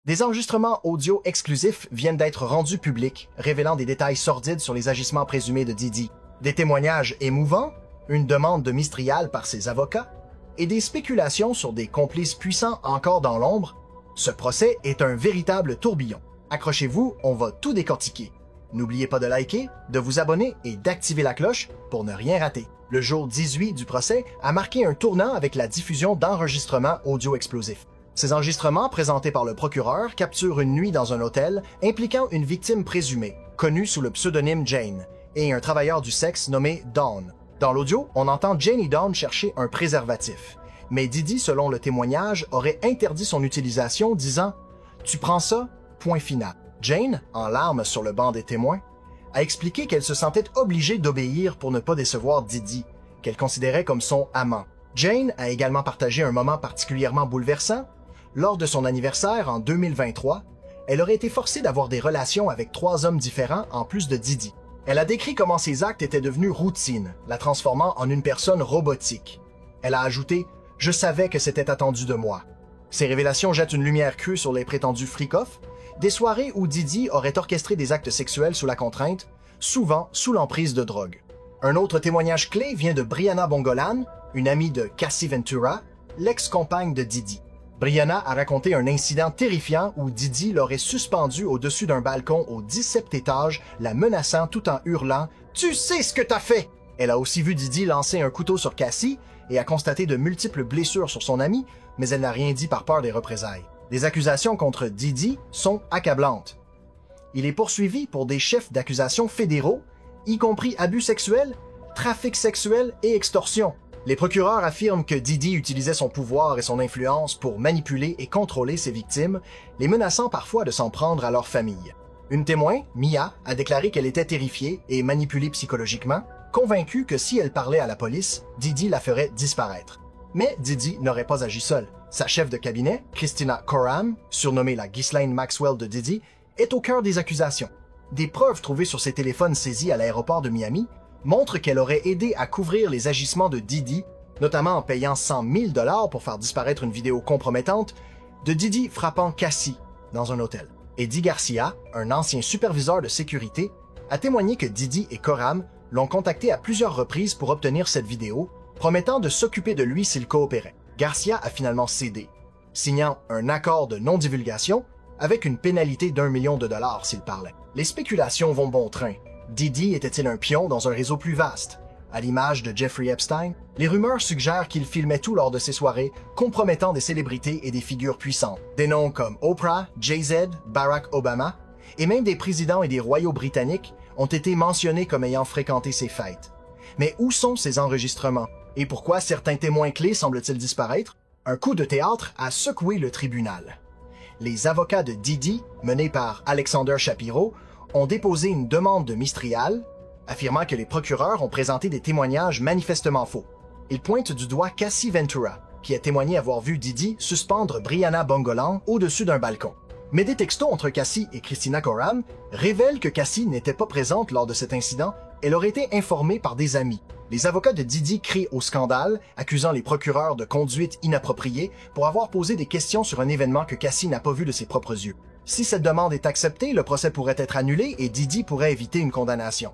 Des enregistrements audio exclusifs viennent d'être rendus publics, révélant des détails sordides sur les agissements présumés de Diddy. Des témoignages émouvants, une demande de Mistral par ses avocats, et des spéculations sur des complices puissants encore dans l'ombre. Ce procès est un véritable tourbillon. Accrochez-vous, on va tout décortiquer. N'oubliez pas de liker, de vous abonner et d'activer la cloche pour ne rien rater. Le jour 18 du procès a marqué un tournant avec la diffusion d'enregistrements audio explosifs. Ces enregistrements, présentés par le procureur, capturent une nuit dans un hôtel impliquant une victime présumée, connue sous le pseudonyme Jane, et un travailleur du sexe nommé Dawn. Dans l'audio, on entend Jane et Dawn chercher un préservatif. Mais Diddy, selon le témoignage, aurait interdit son utilisation, disant « Tu prends ça, point final ». Jane, en larmes sur le banc des témoins, a expliqué qu'elle se sentait obligée d'obéir pour ne pas décevoir Diddy, qu'elle considérait comme son amant. Jane a également partagé un moment particulièrement bouleversant. Lors de son anniversaire en 2023, elle aurait été forcée d'avoir des relations avec 3 hommes différents en plus de Diddy. Elle a décrit comment ses actes étaient devenus routine, la transformant en une personne robotique. Elle a ajouté « Je savais que c'était attendu de moi ». Ces révélations jettent une lumière crue sur les prétendus freak-off, des soirées où Diddy aurait orchestré des actes sexuels sous la contrainte, souvent sous l'emprise de drogue. Un autre témoignage clé vient de Brianna Bongolan, une amie de Cassie Ventura, l'ex-compagne de Diddy. Brianna a raconté un incident terrifiant où Diddy l'aurait suspendue au-dessus d'un balcon au 17e étage, la menaçant tout en hurlant « Tu sais ce que t'as fait !» Elle a aussi vu Diddy lancer un couteau sur Cassie et a constaté de multiples blessures sur son ami, mais elle n'a rien dit par peur des représailles. Les accusations contre Diddy sont accablantes. Il est poursuivi pour des chefs d'accusation fédéraux, y compris abus sexuels, trafic sexuel et extorsion. Les procureurs affirment que Diddy utilisait son pouvoir et son influence pour manipuler et contrôler ses victimes, les menaçant parfois de s'en prendre à leur famille. Une témoin, Mia, a déclaré qu'elle était terrifiée et manipulée psychologiquement, convaincue que si elle parlait à la police, Diddy la ferait disparaître. Mais Diddy n'aurait pas agi seul. Sa chef de cabinet, Christina Coram, surnommée la Ghislaine Maxwell de Diddy, est au cœur des accusations. Des preuves trouvées sur ses téléphones saisis à l'aéroport de Miami montrent qu'elle aurait aidé à couvrir les agissements de Diddy, notamment en payant 100 000 $ pour faire disparaître une vidéo compromettante de Diddy frappant Cassie dans un hôtel. Eddie Garcia, un ancien superviseur de sécurité, a témoigné que Diddy et Coram l'ont contacté à plusieurs reprises pour obtenir cette vidéo, promettant de s'occuper de lui s'il coopérait. Garcia a finalement cédé, signant un accord de non-divulgation avec une pénalité d'1 million de dollars s'il parlait. Les spéculations vont bon train. Diddy était-il un pion dans un réseau plus vaste? À l'image de Jeffrey Epstein, les rumeurs suggèrent qu'il filmait tout lors de ses soirées, compromettant des célébrités et des figures puissantes. Des noms comme Oprah, Jay-Z, Barack Obama, et même des présidents et des royaux britanniques ont été mentionnés comme ayant fréquenté ses fêtes. Mais où sont ces enregistrements? Et pourquoi certains témoins clés semblent-ils disparaître? Un coup de théâtre a secoué le tribunal. Les avocats de Diddy, menés par Alexander Shapiro, ont déposé une demande de Mistral, affirmant que les procureurs ont présenté des témoignages manifestement faux. Ils pointent du doigt Cassie Ventura, qui a témoigné avoir vu Diddy suspendre Brianna Bongolan au-dessus d'un balcon. Mais des textos entre Cassie et Christina Coram révèlent que Cassie n'était pas présente lors de cet incident, elle aurait été informée par des amis. Les avocats de Diddy crient au scandale, accusant les procureurs de conduite inappropriée pour avoir posé des questions sur un événement que Cassie n'a pas vu de ses propres yeux. Si cette demande est acceptée, le procès pourrait être annulé et Diddy pourrait éviter une condamnation.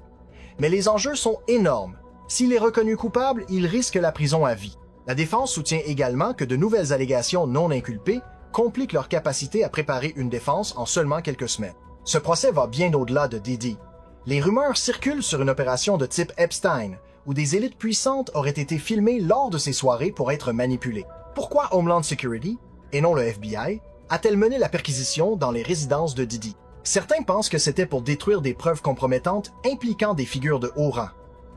Mais les enjeux sont énormes. S'il est reconnu coupable, il risque la prison à vie. La défense soutient également que de nouvelles allégations non inculpées compliquent leur capacité à préparer une défense en seulement quelques semaines. Ce procès va bien au-delà de Diddy. Les rumeurs circulent sur une opération de type Epstein, où des élites puissantes auraient été filmées lors de ces soirées pour être manipulées. Pourquoi Homeland Security, et non le FBI, a-t-elle mené la perquisition dans les résidences de Diddy? Certains pensent que c'était pour détruire des preuves compromettantes impliquant des figures de haut rang.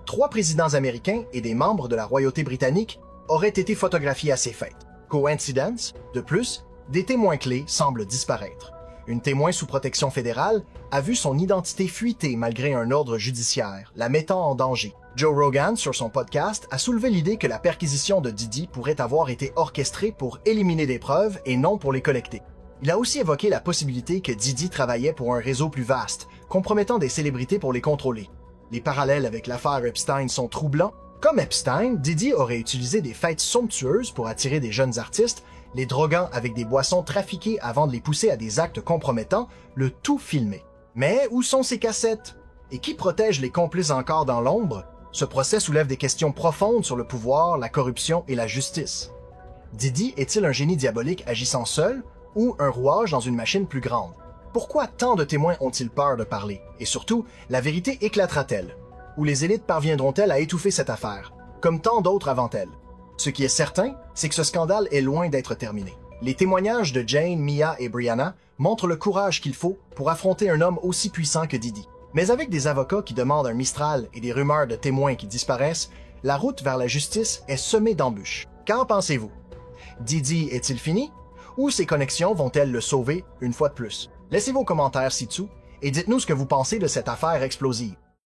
3 présidents américains et des membres de la royauté britannique auraient été photographiés à ces fêtes. Coïncidence? De plus, des témoins clés semblent disparaître. Une témoin sous protection fédérale a vu son identité fuiter malgré un ordre judiciaire, la mettant en danger. Joe Rogan, sur son podcast, a soulevé l'idée que la perquisition de Diddy pourrait avoir été orchestrée pour éliminer des preuves et non pour les collecter. Il a aussi évoqué la possibilité que Diddy travaillait pour un réseau plus vaste, compromettant des célébrités pour les contrôler. Les parallèles avec l'affaire Epstein sont troublants, Comme Epstein, Diddy aurait utilisé des fêtes somptueuses pour attirer des jeunes artistes, les droguant avec des boissons trafiquées avant de les pousser à des actes compromettants, le tout filmé. Mais où sont ces cassettes? Et qui protège les complices encore dans l'ombre? Ce procès soulève des questions profondes sur le pouvoir, la corruption et la justice. Diddy est-il un génie diabolique agissant seul ou un rouage dans une machine plus grande? Pourquoi tant de témoins ont-ils peur de parler? Et surtout, la vérité éclatera-t-elle? Ou les élites parviendront-elles à étouffer cette affaire, comme tant d'autres avant elles? Ce qui est certain, c'est que ce scandale est loin d'être terminé. Les témoignages de Jane, Mia et Brianna montrent le courage qu'il faut pour affronter un homme aussi puissant que Diddy. Mais avec des avocats qui demandent un Mistral et des rumeurs de témoins qui disparaissent, la route vers la justice est semée d'embûches. Qu'en pensez-vous? Diddy est-il fini? Ou ses connexions vont-elles le sauver une fois de plus? Laissez vos commentaires ci-dessous et dites-nous ce que vous pensez de cette affaire explosive.